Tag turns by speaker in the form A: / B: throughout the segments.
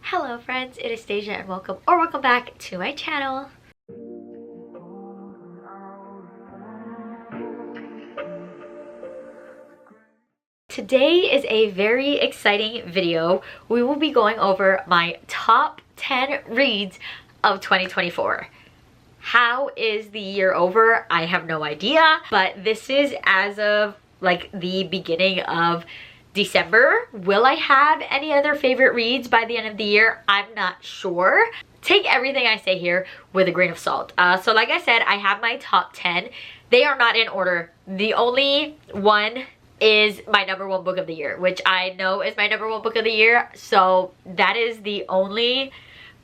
A: Hello friends, it is Stasia and welcome back to my channel. Today is a very exciting video. We will be going over my top 10 reads of 2024. How is the year over? I have no idea, but this is as of like the beginning of December. Will I have any other favorite reads by the end of the year? I'm not sure. Take everything I say here with a grain of salt. So like I said, I have my top 10. They are not in order. The only one is my #1 book of the year, which I know is my #1 book of the year. So that is the only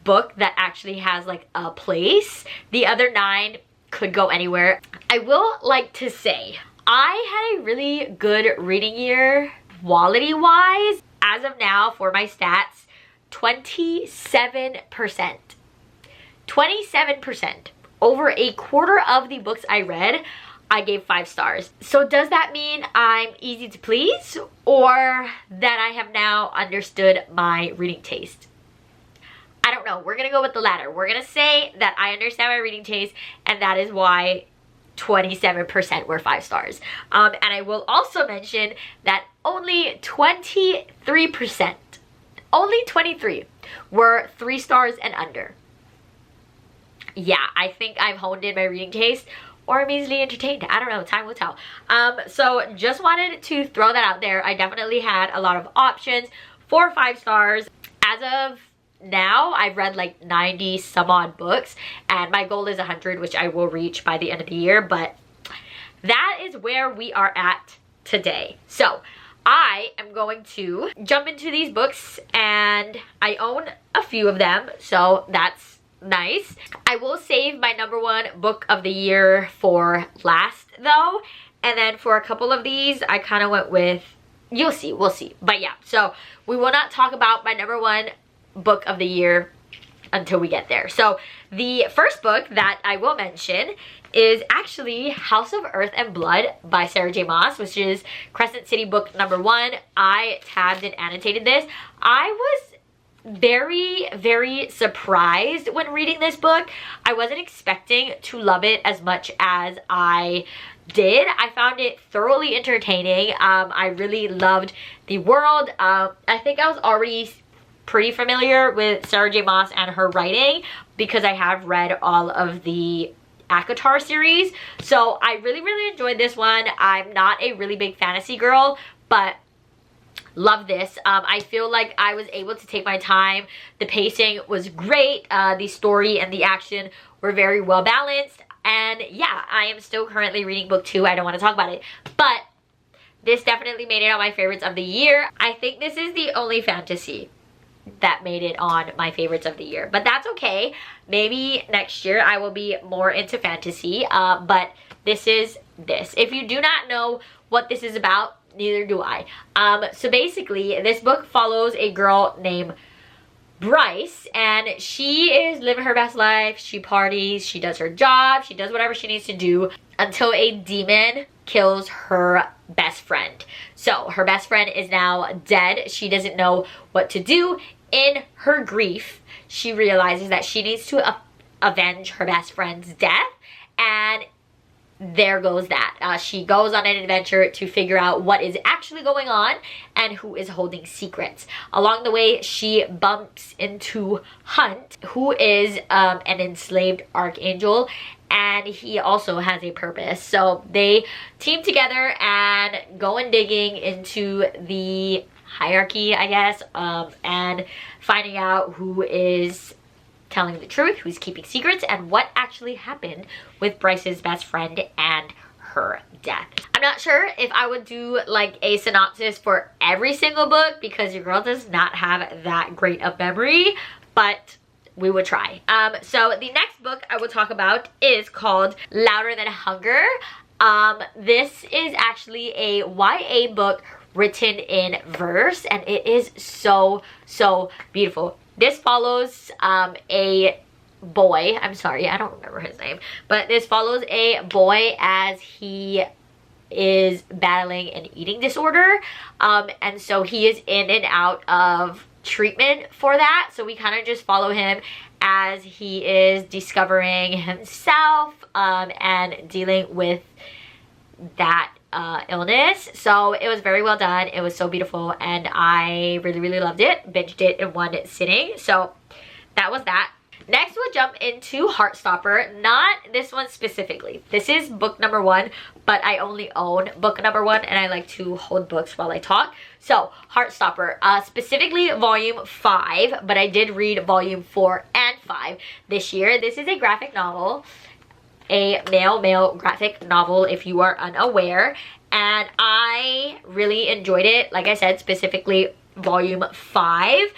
A: book that actually has like a place. The other 9 could go anywhere. I will like to say, I had a really good reading year quality wise. As of now, for my stats, 27%. 27%. Over a quarter of the books I read, I gave 5 stars. So does that mean I'm easy to please, or that I have now understood my reading taste? I don't know. We're gonna go with the latter. We're gonna say that I understand my reading taste, and that is why 27% were 5 stars. And I will also mention that only 23%, only 23 were 3 stars and under. Yeah, I think I've honed in my reading taste, or I'm easily entertained. I don't know, time will tell. So just wanted to throw that out there. I definitely had a lot of options for 5 stars. As of now, I've read like 90 some odd books, and my goal is 100, which I will reach by the end of the year, but that is where we are at today. So I am going to jump into these books, and I own a few of them, so that's nice. I will save my #1 book of the year for last though, and then for a couple of these I kind of went with, you'll see, we'll see. But yeah, so we will not talk about my #1 book of the year until we get there. So the first book that I will mention is actually House of Earth and Blood by Sarah J Maas, which is Crescent City book #1. I tabbed and annotated this. I was very surprised when reading this book. I wasn't expecting to love it as much as I did. I found it thoroughly entertaining. I really loved the world. I think I was already pretty familiar with Sarah J Maas and her writing because I have read all of the ACOTAR series. So I really enjoyed this one. I'm not a really big fantasy girl, but love this. I feel like I was able to take my time. The pacing was great. The story and the action were very well balanced. And yeah, I am still currently reading book 2. I don't want to talk about it, but this definitely made it on my favorites of the year. I think this is the only fantasy that made it on my favorites of the year, but that's okay. Maybe next year I will be more into fantasy, but this is this. If you do not know what this is about, neither do I. So basically this book follows a girl named Bryce, and she is living her best life. She parties, she does her job, she does whatever she needs to do until a demon kills her best friend. So her best friend is now dead. She doesn't know what to do. In her grief, she realizes that she needs to avenge her best friend's death, and there goes that. She goes on an adventure to figure out what is actually going on and who is holding secrets. Along the way, she bumps into Hunt, who is an enslaved archangel, and he also has a purpose. So they team together and go and digging into the hierarchy, I guess, and finding out who is telling the truth, who's keeping secrets, and what actually happened with Bryce's best friend and her death. I'm not sure if I would do like a synopsis for every single book because your girl does not have that great of memory, but we would try. So the next book I will talk about is called Louder Than Hunger. This is actually a YA book written in verse, and it is so beautiful. This follows a boy, I'm sorry, I don't remember his name, but this follows a boy as he is battling an eating disorder, and so he is in and out of treatment for that. So we kind of just follow him as he is discovering himself and dealing with that illness. So it was very well done. It was so beautiful, and I really loved it. Binged it in one sitting. So that was that. Next, we'll jump into Heartstopper. Not this one specifically. This is book number 1, but I only own book number 1, and I like to hold books while I talk. So, Heartstopper, specifically volume 5, but I did read volume 4 and 5 this year. This is a graphic novel, a male graphic novel if you are unaware, and I really enjoyed it. Like I said, specifically volume 5.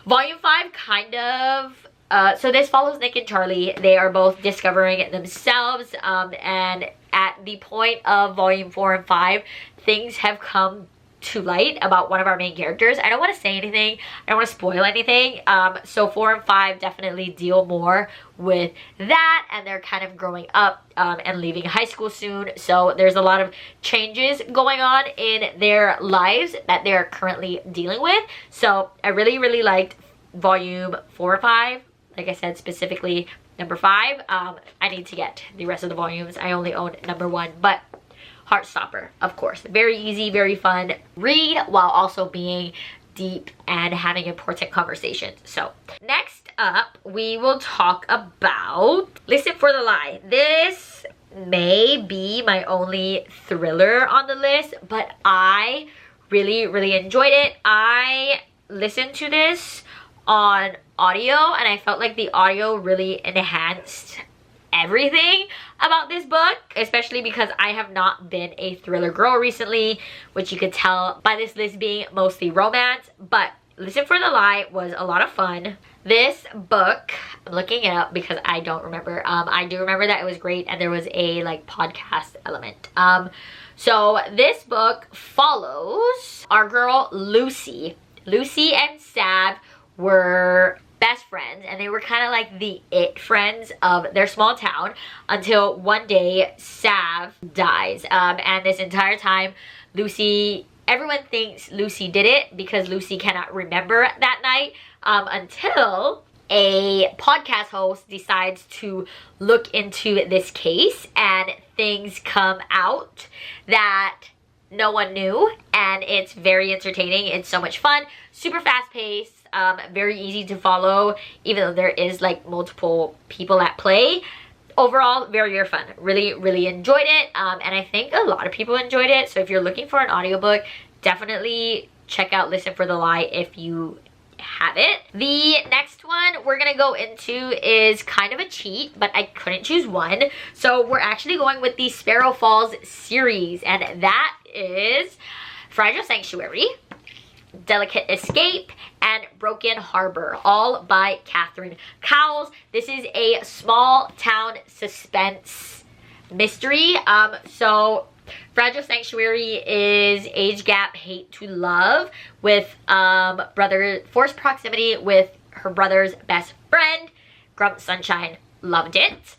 A: Volume 5 kind of... so this follows Nick and Charlie. They are both discovering themselves, and at the point of volume 4 and 5, things have come to light about one of our main characters. I don't want to say anything. I don't want to spoil anything. So 4 and 5 definitely deal more with that, and they're kind of growing up and leaving high school soon. So there's a lot of changes going on in their lives that they're currently dealing with. So I really liked volume 4 and 5. Like I said, specifically number 5. I need to get the rest of the volumes. I only own number 1, but Heartstopper, of course. Very easy, very fun read, while also being deep and having important conversations. So next up, we will talk about Listen for the Lie. This may be my only thriller on the list, but I really enjoyed it. I listened to this on audio, and I felt like the audio really enhanced everything about this book, especially because I have not been a thriller girl recently, which you could tell by this list being mostly romance. But Listen for the Lie was a lot of fun. This book, I'm looking it up because I don't remember. I do remember that it was great, and there was a like podcast element. So this book follows our girl Lucy. Lucy and Sav were best friends, and they were kind of like the it friends of their small town until one day Sav dies. And this entire time, everyone thinks Lucy did it because Lucy cannot remember that night, until a podcast host decides to look into this case, and things come out that no one knew, and it's very entertaining. It's so much fun, super fast paced, very easy to follow, even though there is like multiple people at play. Overall, very fun. Really enjoyed it, and I think a lot of people enjoyed it. So if you're looking for an audiobook, definitely check out Listen for the Lie if you have it. The next one we're gonna go into is kind of a cheat, but I couldn't choose one, so we're actually going with the Sparrow Falls series, and that is Fragile Sanctuary, Delicate Escape, and Broken Harbor, all by Catherine Cowles. This is a small town suspense mystery. So Fragile Sanctuary is age gap hate to love with forced proximity with her brother's best friend. Grump Sunshine loved it.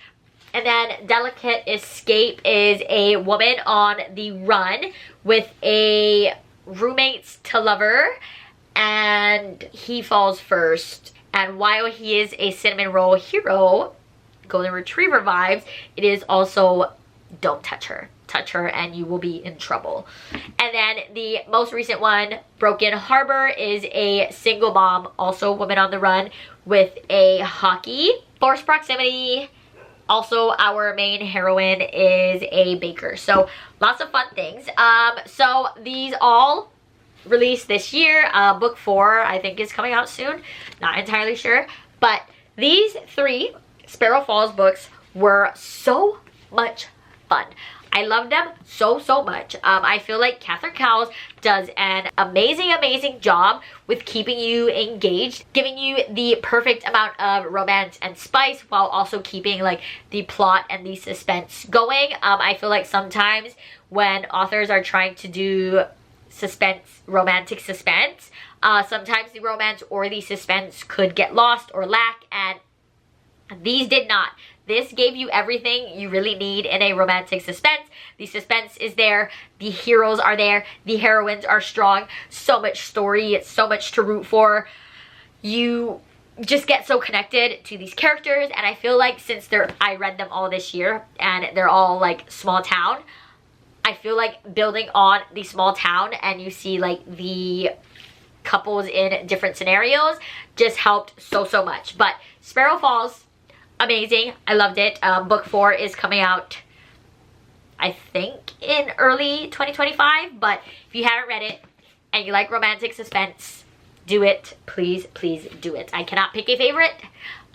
A: And then Delicate Escape is a woman on the run with a roommates to lover, and he falls first. And while he is a cinnamon roll hero, golden retriever vibes, it is also don't touch her. Touch her and you will be in trouble. And then the most recent one, Broken Harbor, is a single mom, also woman on the run, with a hockey. Forced proximity. Also, our main heroine is a baker. So lots of fun things. So these all released this year. Book 4 I think is coming out soon, not entirely sure, but these 3 Sparrow Falls books were so much fun. I love them so much. I feel like Catherine Cowles does an amazing job with keeping you engaged, giving you the perfect amount of romance and spice while also keeping like the plot and the suspense going. I feel like sometimes when authors are trying to do romantic suspense, sometimes the romance or the suspense could get lost or lack, and these did not. This gave you everything you really need in a romantic suspense. The suspense is there, the heroes are there, the heroines are strong, so much story, it's so much to root for. you just get so connected to these characters, and I feel like since I read them all this year and they're all like small town, I feel like building on the small town and you see like the couples in different scenarios just helped so much. But Sparrow Falls, amazing. I loved it. Book 4 is coming out, I think, in early 2025, but if you haven't read it and you like romantic suspense, do it. Please do it. I cannot pick a favorite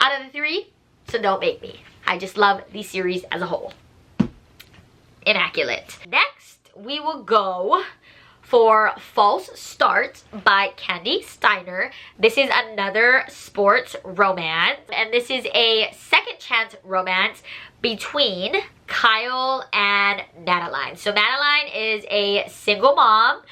A: out of the 3, so don't make me. I just love the series as a whole. Immaculate. Next, we will go for False Start by Candy Steiner. This is another sports romance, and this is a second chance romance between Kyle and Natalie. So Natalie is a single mom.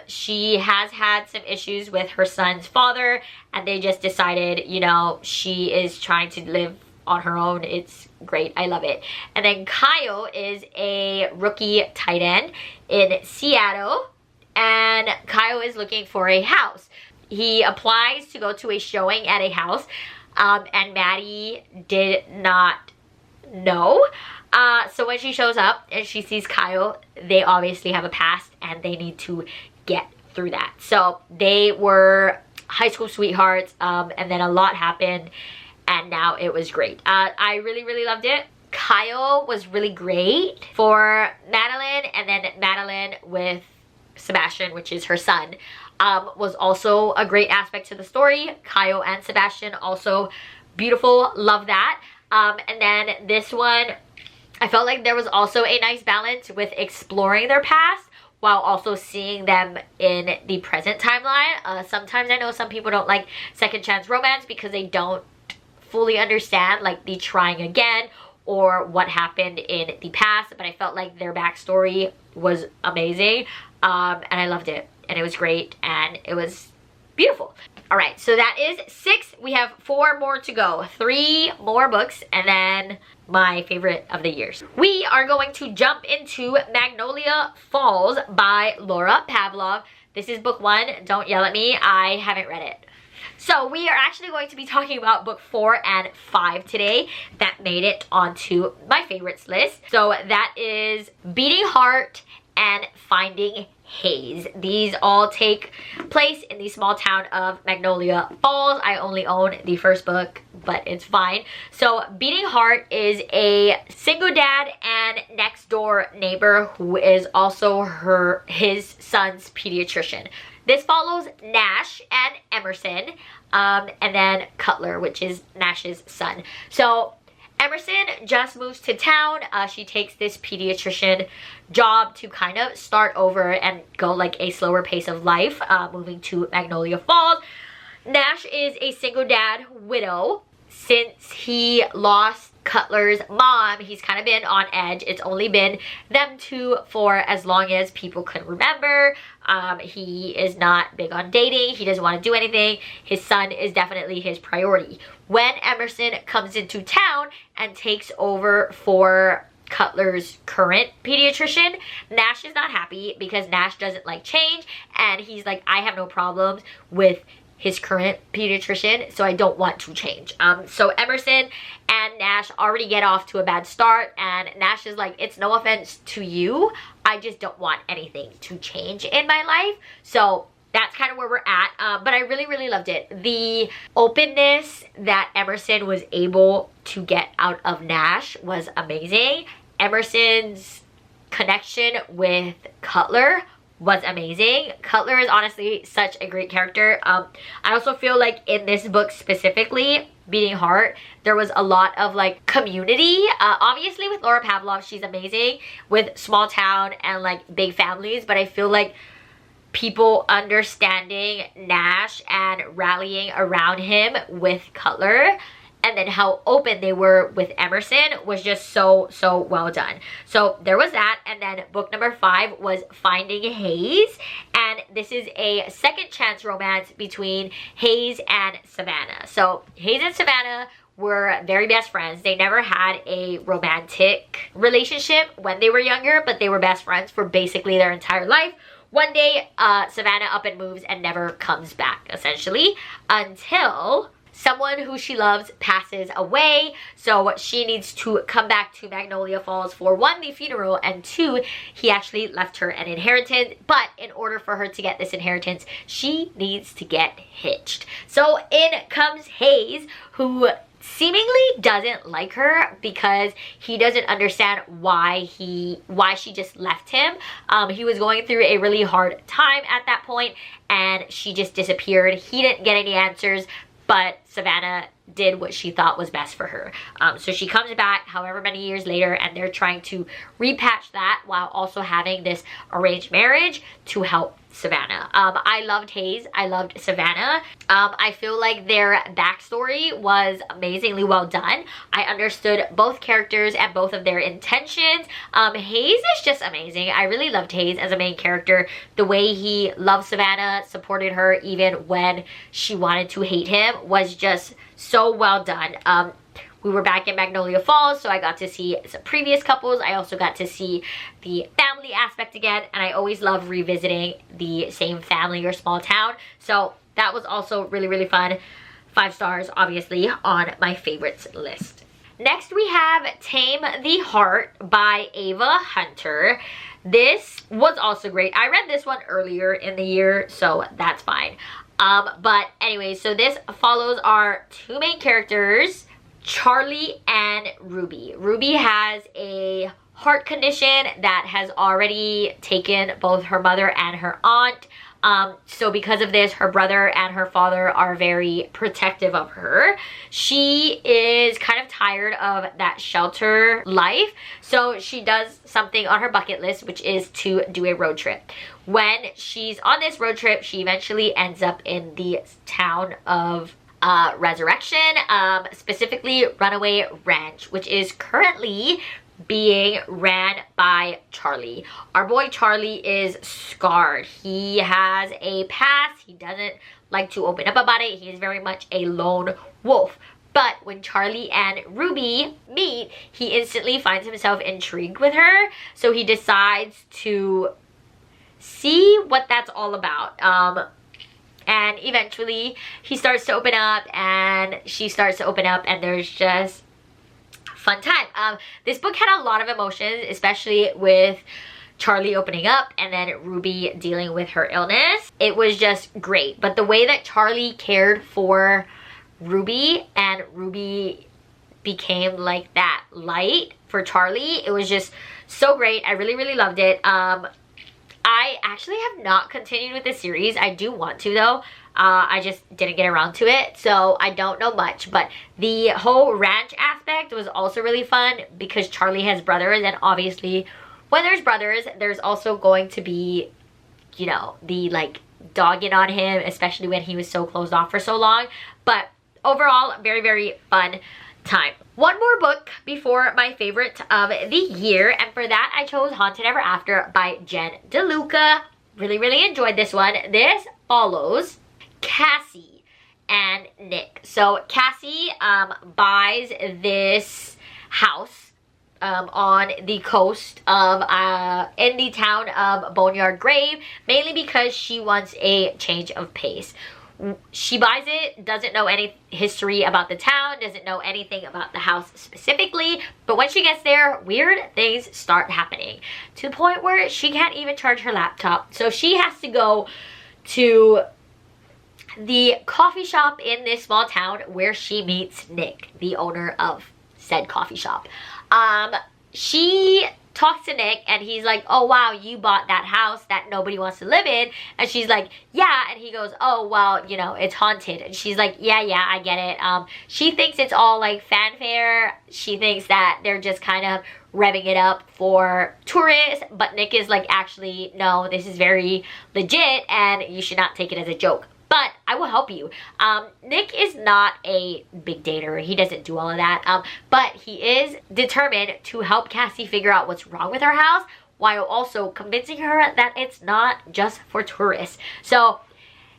A: She has had some issues with her son's father, and they just decided, you know, she is trying to live on her own. It's great. I love it. And then Kyle is a rookie tight end in Seattle, and Kyle is looking for a house. He applies to go to a showing at a house, and Maddie did not know. So when she shows up and she sees Kyle, they obviously have a past and they need to get through that. So they were high school sweethearts, and then a lot happened, and now it was great. I really loved it. Kyle was really great for Madeline, and then Madeline with Sebastian, which is her son, was also a great aspect to the story. Kyle and Sebastian also beautiful. Love that. And then this one, I felt like there was also a nice balance with exploring their past while also seeing them in the present timeline. Sometimes I know some people don't like second chance romance because they don't fully understand like the trying again or what happened in the past, but I felt like their backstory was amazing, and I loved it, and it was great, and it was beautiful. All right, so that is 6. We have 4 more to go. 3 more books, and then my favorite of the years. We are going to jump into Magnolia Falls by Laura Pavlov. This is book 1. Don't yell at me. I haven't read it. So we are actually going to be talking about book 4 and 5 today that made it onto my favorites list. So that is Beating Heart and Finding Haze. These all take place in the small town of Magnolia Falls. I only own the first book, but it's fine. So Beating Heart is a single dad and next door neighbor who is also his son's pediatrician. This follows Nash and Emerson, and then Cutler, which is Nash's son. So Emerson just moves to town. She takes this pediatrician job to kind of start over and go like a slower pace of life, moving to Magnolia Falls. Nash is a single dad widow. Since he lost Cutler's mom, he's kind of been on edge. It's only been them two for as long as people can remember. He is not big on dating. He doesn't want to do anything. His son is definitely his priority. When Emerson comes into town and takes over for Cutler's current pediatrician, Nash is not happy because Nash doesn't like change, and he's like, I have no problems with his current pediatrician, so I don't want to change. So Emerson and Nash already get off to a bad start, and Nash is like, it's no offense to you, I just don't want anything to change in my life. So that's kind of where we're at, but I really loved it. The openness that Emerson was able to get out of Nash was amazing. Emerson's connection with Cutler was amazing. Cutler is honestly such a great character. I also feel like in this book specifically, Beating Heart, there was a lot of like community. Obviously with Laura Pavlov, she's amazing with small town and like big families, but I feel like people understanding Nash and rallying around him with Cutler, and then how open they were with Emerson was just so well done. So there was that, and then book number 5 was Finding Haze, and this is a second chance romance between Haze and Savannah. So Haze and Savannah were very best friends. They never had a romantic relationship when they were younger, but they were best friends for basically their entire life. one day, Savannah up and moves and never comes back, essentially, until someone who she loves passes away. So she needs to come back to Magnolia Falls for 1, the funeral, and 2, he actually left her an inheritance. But in order for her to get this inheritance, she needs to get hitched. So in comes Hayes, who seemingly doesn't like her because he doesn't understand why she just left him. He was going through a really hard time at that point and she just disappeared. He didn't get any answers, but Savannah did what she thought was best for her. So she comes back however many years later and they're trying to repatch that while also having this arranged marriage to help Savannah. I loved Hayes. I loved Savannah. I feel like their backstory was amazingly well done. I understood both characters and both of their intentions. Hayes is just amazing. I really loved Hayes as a main character. The way he loved Savannah, supported her even when she wanted to hate him was just so well done. We were back in Magnolia Falls, so I got to see some previous couples. I also got to see the family aspect again, and I always love revisiting the same family or small town. So that was also really, really fun. 5 stars, obviously, on my favorites list. Next, we have Tame the Heart by Ava Hunter. This was also great. I read this one earlier in the year, so that's fine. But anyway, so this follows our 2 main characters, Charlie and Ruby. Ruby has a heart condition that has already taken both her mother and her aunt. So because of this, her brother and her father are very protective of her. She is kind of tired of that shelter life. So she does something on her bucket list, which is to do a road trip. When she's on this road trip, she eventually ends up in the town of Resurrection, specifically Runaway Ranch, which is currently being ran by Charlie. Our boy Charlie is scarred. He has a past. He doesn't like to open up about it. He is very much a lone wolf. But when Charlie and Ruby meet, he instantly finds himself intrigued with her. So he decides to see what that's all about. And eventually he starts to open up and she starts to open up and there's just fun time. This book had a lot of emotions, especially with Charlie opening up and then Ruby dealing with her illness. It was just great. But the way that Charlie cared for Ruby and Ruby became like that light for Charlie, it was just so great. I really, really loved it. I actually have not continued with the series. I do want to though. I just didn't get around to it, so I don't know much. But the whole ranch aspect was also really fun because Charlie has brothers, and obviously when there's brothers, there's also going to be, you know, the like dogging on him, especially when he was so closed off for so long. But overall, very, very fun time. One more book before my favorite of the year, and for that I chose Haunted Ever After by Jen DeLuca. Really, really enjoyed this one. This follows Cassie and Nick. So Cassie buys this house on the coast of in the town of Boneyard Grove, mainly because she wants a change of pace. She buys it, doesn't know any history about the town, doesn't know anything about the house specifically, but when she gets there, weird things start happening to the point where she can't even charge her laptop. So she has to go to the coffee shop in this small town where she meets Nick, the owner of said coffee shop. She talks to Nick and he's like, oh wow, you bought that house that nobody wants to live in. And she's like, yeah. And he goes, oh well, you know, it's haunted. And she's like, yeah, I get it. She thinks it's all like fanfare. She thinks that they're just kind of revving it up for tourists, but Nick is like, actually no, this is very legit and you should not take it as a joke. But I will help you. Nick is not a big dater. He doesn't do all of that. But he is determined to help Cassie figure out what's wrong with her house while also convincing her that it's not just for tourists. So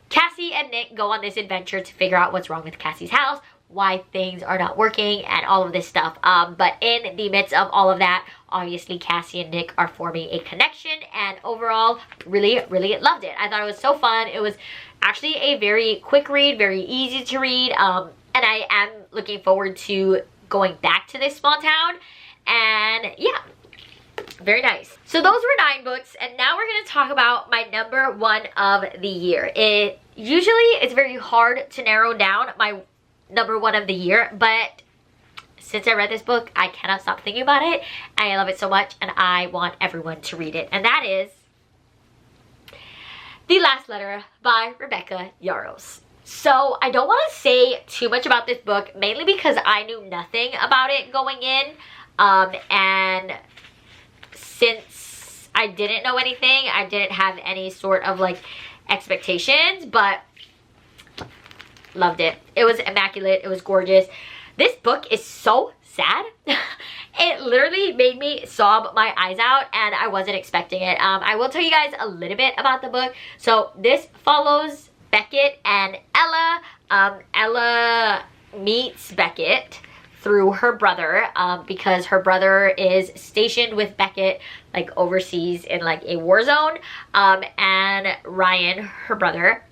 A: Cassie and Nick go on this adventure to figure out what's wrong with Cassie's house why things are not working and all of this stuff. But in the midst of all of that, obviously Cassie and Nick are forming a connection, and overall really loved it. I thought it was so fun. It was actually a very quick read, very easy to read, and I am looking forward to going back to this small town. And yeah, very nice. So those were 9 books, and now we're going to talk about my number 1 of the year. It's very hard to narrow down my number 1 of the year, but since I read this book, I cannot stop thinking about it. I love it so much, and I want everyone to read it. And that is The Last Letter by Rebecca Yarros. So I don't want to say too much about this book, mainly because I knew nothing about it going in. And since I didn't know anything, I didn't have any sort of like expectations, but loved it. It was immaculate. It was gorgeous. This book is so sad. It literally made me sob my eyes out, and I wasn't expecting it. I will tell you guys a little bit about the book. So this follows Beckett and Ella. Ella meets Beckett through her brother, because her brother is stationed with Beckett like overseas in like a war zone, and Ryan, her brother,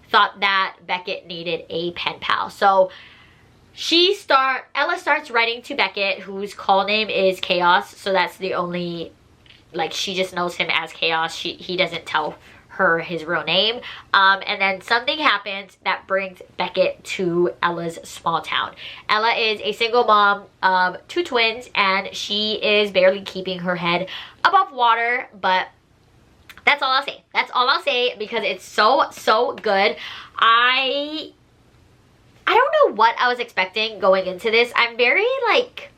A: thought that Beckett needed a pen pal. So Ella starts writing to Beckett, whose call name is Chaos, so that's the only, like, she just knows him as Chaos. He doesn't tell her his real name. And then something happens that brings Beckett to Ella's small town. Ella is a single mom of 2 twins, and she is barely keeping her head above water, but that's all I'll say. That's all I'll say, because it's so good. I don't know what I was expecting going into this. I'm very like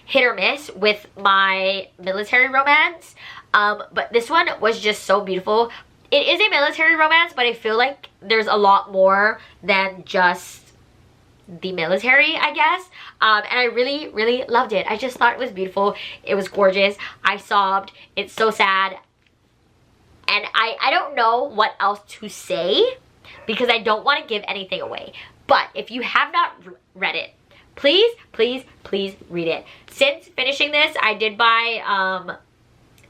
A: hit or miss with my military romance, but this one was just so beautiful. It is a military romance, but I feel like there's a lot more than just the military, I guess. And I really loved it. I just thought it was beautiful. It was gorgeous. I sobbed. It's so sad. And I don't know what else to say, because I don't want to give anything away. But if you have not read it, please read it. Since finishing this, I did buy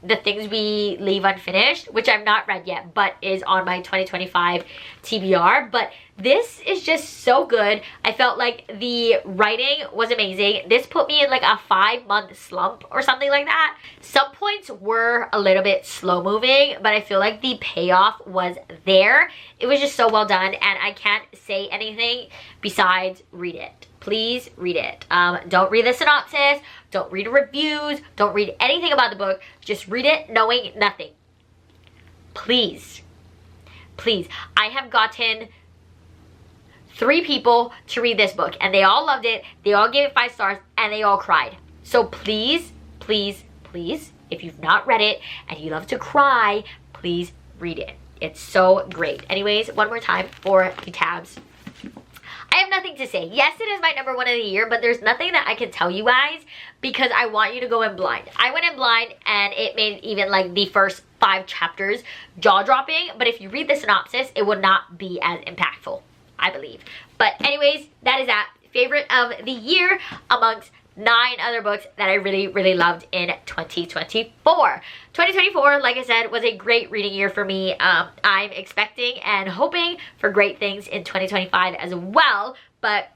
A: The Things We Leave Unfinished, which I've not read yet, but is on my 2025 TBR. But this is just so good. I felt like the writing was amazing. This put me in like a 5-month slump or something like that. Some points were a little bit slow moving, but I feel like the payoff was there. It was just so well done, and I can't say anything besides read it. Please read it. Don't read the synopsis. Don't read reviews. Don't read anything about the book. Just read it knowing nothing. Please. I have gotten 3 people to read this book, and they all loved it. They all gave it 5 stars, and they all cried. So please, if you've not read it and you love to cry, please read it. It's so great. Anyways, one more time for the tabs. I have nothing to say. Yes, it is my number 1 of the year, but there's nothing that I can tell you guys, because I want you to go in blind. I went in blind, and it made even like the first 5 chapters jaw-dropping, but if you read the synopsis, it would not be as impactful, I believe. But anyways, that is that. Favorite of the year amongst 9 other books that I really loved in 2024. 2024, like I said, was a great reading year for me. I'm expecting and hoping for great things in 2025 as well. But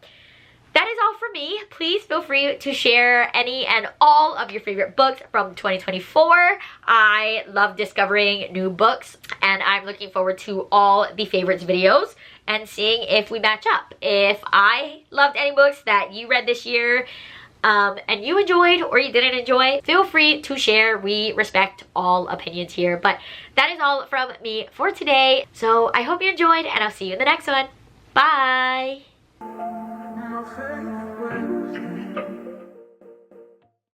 A: that is all from me. Please feel free to share any and all of your favorite books from 2024. I love discovering new books, and I'm looking forward to all the favorites videos and seeing if we match up. If I loved any books that you read this year, and you enjoyed or you didn't enjoy, feel free to share. We respect all opinions here. But that is all from me for today. So I hope you enjoyed, and I'll see you in the next one. Bye!